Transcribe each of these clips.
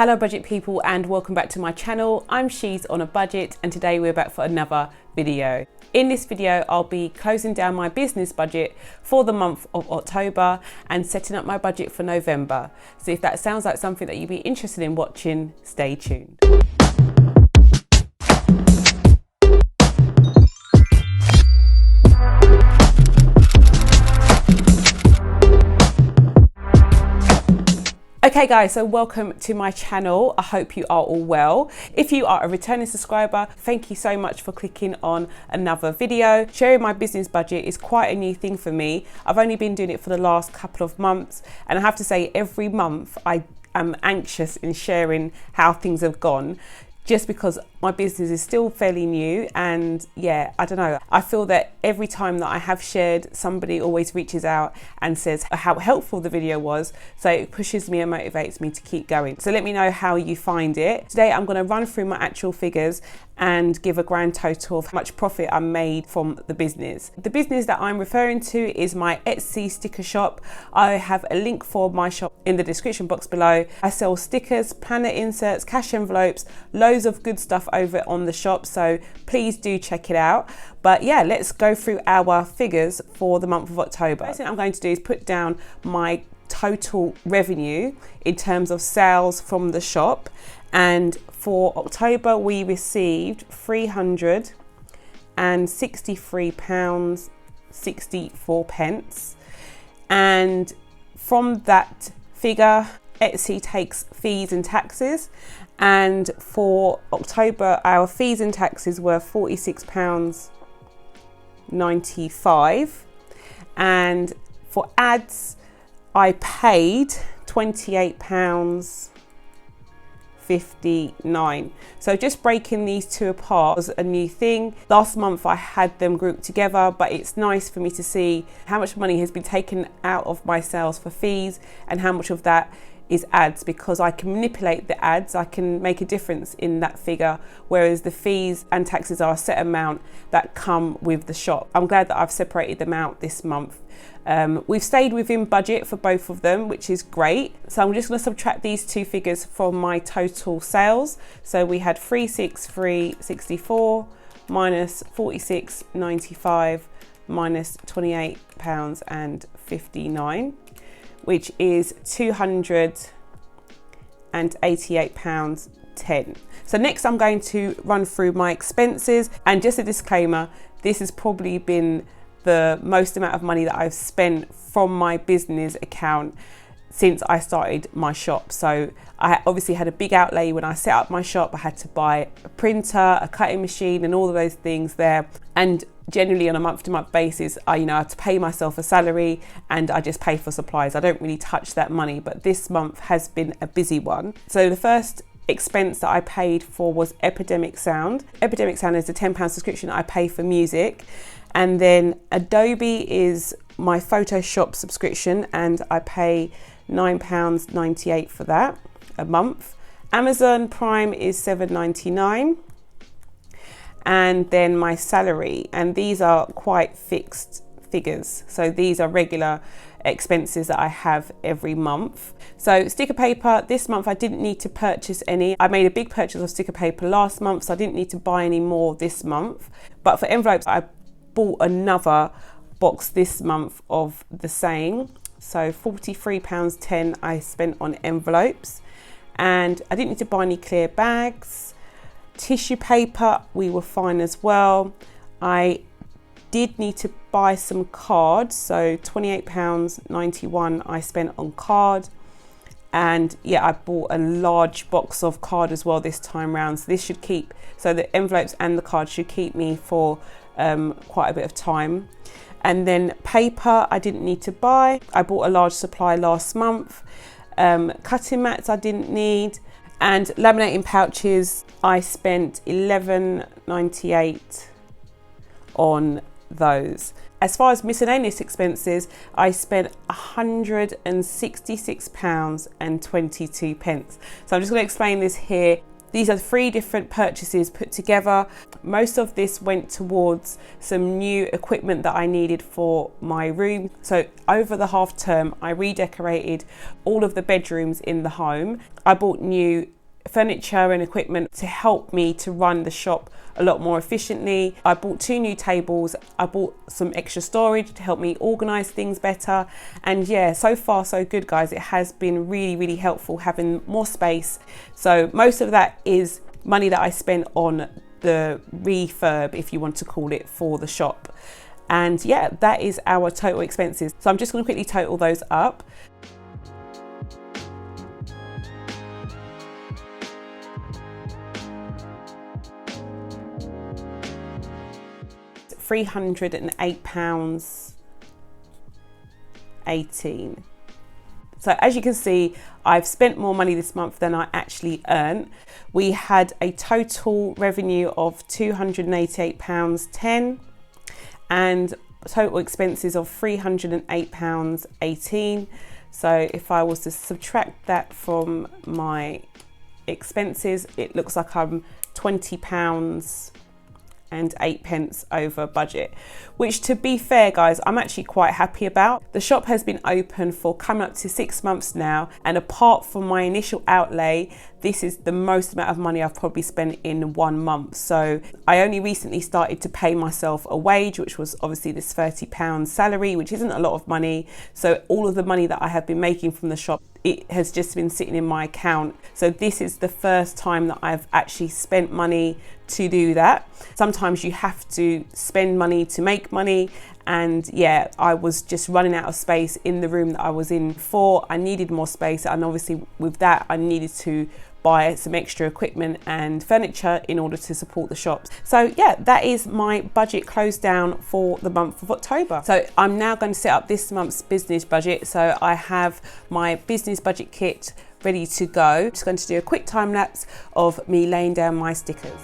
Hello budget people and welcome back to my channel. I'm She's on a Budget and today we're back for another video. In this video I'll be closing down my business budget for the month of October and setting up my budget for November. So if that sounds like something that you'd be interested in watching, stay tuned. Okay guys, so welcome to my channel. I hope you are all well. If you are a returning subscriber, thank you so much for clicking on another video. Sharing my business budget is quite a new thing for me. I've only been doing it for the last couple of months, and I have to say every month I am anxious in sharing how things have gone, just because my business is still fairly new. And yeah, I don't know, I feel that every time that I have shared, somebody always reaches out and says how helpful the video was, so it pushes me and motivates me to keep going. So let me know how you find it. Today I'm going to run through my actual figures and give a grand total of how much profit I made from the business. The business that I'm referring to is my Etsy sticker shop. I have a link for my shop in the description box below. I sell stickers, planner inserts, cash envelopes, loads of good stuff over on the shop, so please do check it out. But yeah, let's go through our figures for the month of October. First thing I'm going to do is put down my total revenue in terms of sales from the shop. And for October we received £363.64, and from that figure Etsy takes fees and taxes, and for October our fees and taxes were £46.95, and for ads I paid £28.59. So just breaking these two apart was a new thing. Last month I had them grouped together, but it's nice for me to see how much money has been taken out of my sales for fees and how much of that is ads, because I can manipulate the ads, I can make a difference in that figure, whereas the fees and taxes are a set amount that come with the shop. I'm glad that I've separated them out this month. We've stayed within budget for both of them, which is great. So I'm just going to subtract these two figures from my total sales. So we had 363.64 minus 46.95 minus £28.59, which is £288.10. So next I'm going to run through my expenses, and just a disclaimer, this has probably been the most amount of money that I've spent from my business account since I started my shop. So I obviously had a big outlay when I set up my shop. I had to buy a printer, a cutting machine and all of those things there, and generally on a month-to-month basis I have to pay myself a salary and I just pay for supplies. I don't really touch that money, but this month has been a busy one. So the first expense that I paid for was Epidemic Sound. Epidemic Sound is a £10 subscription I pay for music, and then Adobe is my Photoshop subscription and I pay £9.98 for that a month. Amazon Prime is £7.99, and then my salary, and these are quite fixed figures, so these are regular expenses that I have every month. So sticker paper, this month I didn't need to purchase any. I made a big purchase of sticker paper last month, so I didn't need to buy any more this month. But for envelopes I bought another box this month of the same, so £43.10 I spent on envelopes, and I didn't need to buy any clear bags. Tissue paper, we were fine as well. I did need to buy some cards, so £28.91 I spent on card, and yeah, I bought a large box of card as well this time round, so this should keep, so the envelopes and the card should keep me for quite a bit of time. And then paper I didn't need to buy. I bought a large supply last month. Cutting mats I didn't need, and laminating pouches I spent £11.98 on those. As far as miscellaneous expenses, I spent £166.22. So I'm just going to explain this here. These are 3 different purchases put together. Most of this went towards some new equipment that I needed for my room. So over the half term, I redecorated all of the bedrooms in the home. I bought new furniture and equipment to help me to run the shop a lot more efficiently. I bought 2 new tables. I bought some extra storage to help me organize things better. And yeah, so far so good, guys. It has been really, really helpful having more space. So most of that is money that I spent on the refurb, if you want to call it, for the shop. And yeah, that is our total expenses. So I'm just going to quickly total those up. £308.18. So as you can see, I've spent more money this month than I actually earned. We had a total revenue of £288.10 and total expenses of £308.18. So if I was to subtract that from my expenses, it looks like I'm £20 and 8 pence over budget, which, to be fair, guys, I'm actually quite happy about. The shop has been open for coming up to 6 months now, and apart from my initial outlay, this is the most amount of money I've probably spent in 1 month. So I only recently started to pay myself a wage, which was obviously this £30 salary, which isn't a lot of money. So all of the money that I have been making from the shop, it has just been sitting in my account. So this is the first time that I've actually spent money to do that. Sometimes you have to spend money to make money. And yeah, I was just running out of space in the room that I was in before. I needed more space, and obviously with that I needed to buy some extra equipment and furniture in order to support the shops. So yeah, that is my budget closed down for the month of October. So I'm now going to set up this month's business budget. So I have my business budget kit ready to go. I'm just going to do a quick time lapse of me laying down my stickers.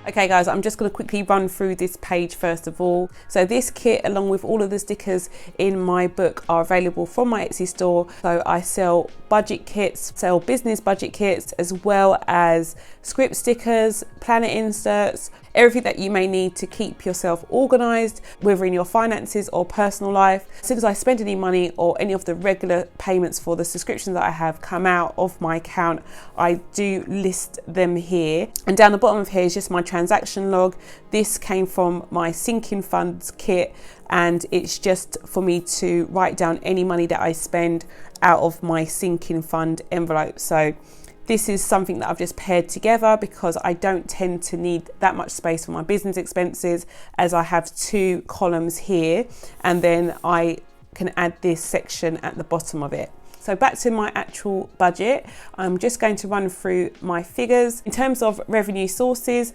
Okay guys, I'm just going to quickly run through this page first of all. So this kit, along with all of the stickers in my book, are available from my Etsy store. So I sell budget kits, sell business budget kits, as well as script stickers, planner inserts, everything that you may need to keep yourself organised, whether in your finances or personal life. As soon as I spend any money or any of the regular payments for the subscriptions that I have come out of my account, I do list them here. And down the bottom of here is just my transaction log. This came from my sinking funds kit, and it's just for me to write down any money that I spend out of my sinking fund envelope. So this is something that I've just paired together because I don't tend to need that much space for my business expenses, as I have 2 columns here, and then I can add this section at the bottom of it. So back to my actual budget, I'm just going to run through my figures. In terms of revenue sources,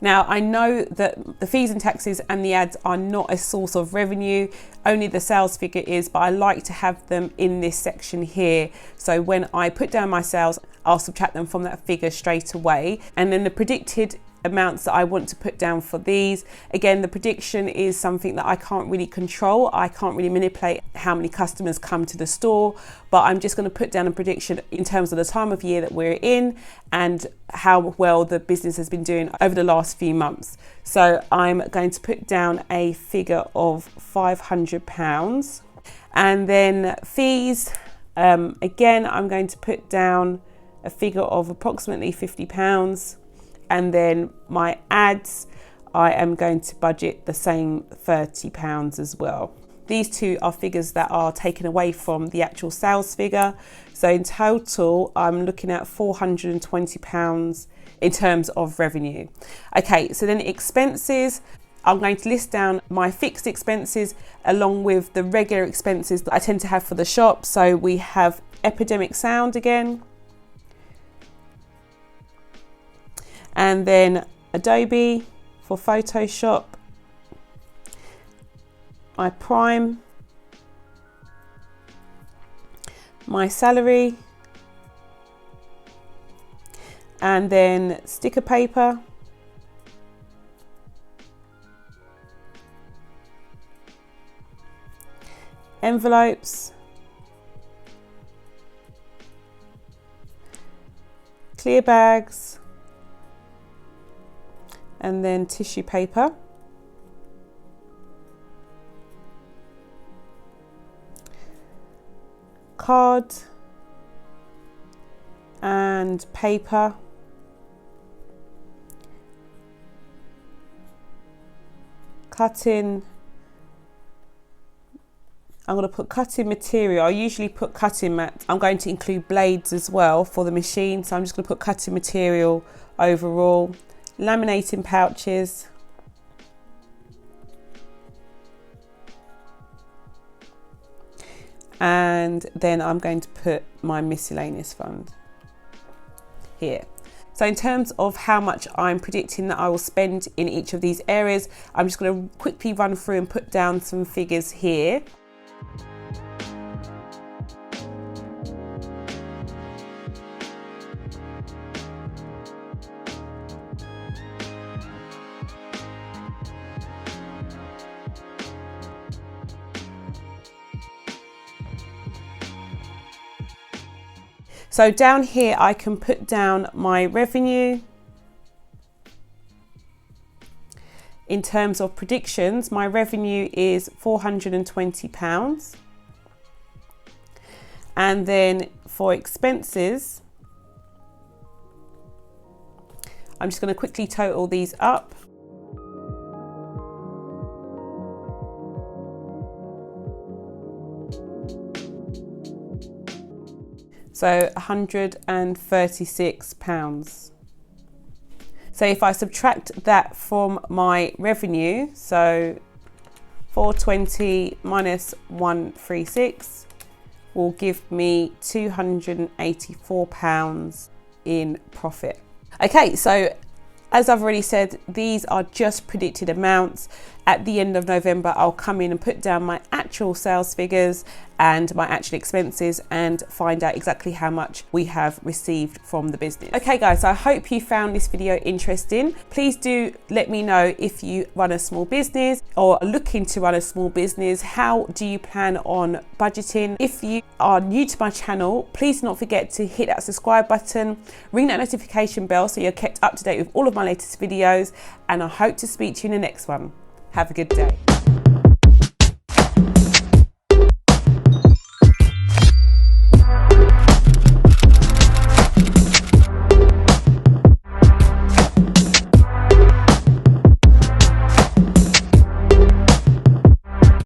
now, I know that the fees and taxes and the ads are not a source of revenue, only the sales figure is, but I like to have them in this section here. So when I put down my sales, I'll subtract them from that figure straight away. And then the predicted amounts that I want to put down for these. Again, the prediction is something that I can't really control. I can't really manipulate how many customers come to the store, but I'm just going to put down a prediction in terms of the time of year that we're in and how well the business has been doing over the last few months. So I'm going to put down a figure of £500. And then fees, again, I'm going to put down a figure of approximately £50. And then my ads, I am going to budget the same £30 as well. These 2 are figures that are taken away from the actual sales figure. So in total, I'm looking at £420 in terms of revenue. Okay, so then expenses, I'm going to list down my fixed expenses along with the regular expenses that I tend to have for the shop. So we have Epidemic Sound again. And then Adobe for Photoshop, my Prime, my salary, and then sticker paper, envelopes, clear bags, and then tissue paper. Card and paper. Cutting. I'm going to put cutting material. I usually put cutting mat. I'm going to include blades as well for the machine. So I'm just going to put cutting material overall. Laminating pouches, and then I'm going to put my miscellaneous fund here. So in terms of how much I'm predicting that I will spend in each of these areas, I'm just going to quickly run through and put down some figures here. So down here, I can put down my revenue. In terms of predictions, my revenue is £420. And then for expenses, I'm just going to quickly total these up. So £136. So if I subtract that from my revenue, so 420 minus 136 will give me £284 in profit. Okay, so as I've already said, these are just predicted amounts. At the end of November, I'll come in and put down my actual sales figures, and my actual expenses and find out exactly how much we have received from the business. Okay guys, so I hope you found this video interesting. Please do let me know if you run a small business or are looking to run a small business. How do you plan on budgeting? If you are new to my channel, please do not forget to hit that subscribe button, ring that notification bell so you're kept up to date with all of my latest videos, and I hope to speak to you in the next one. Have a good day.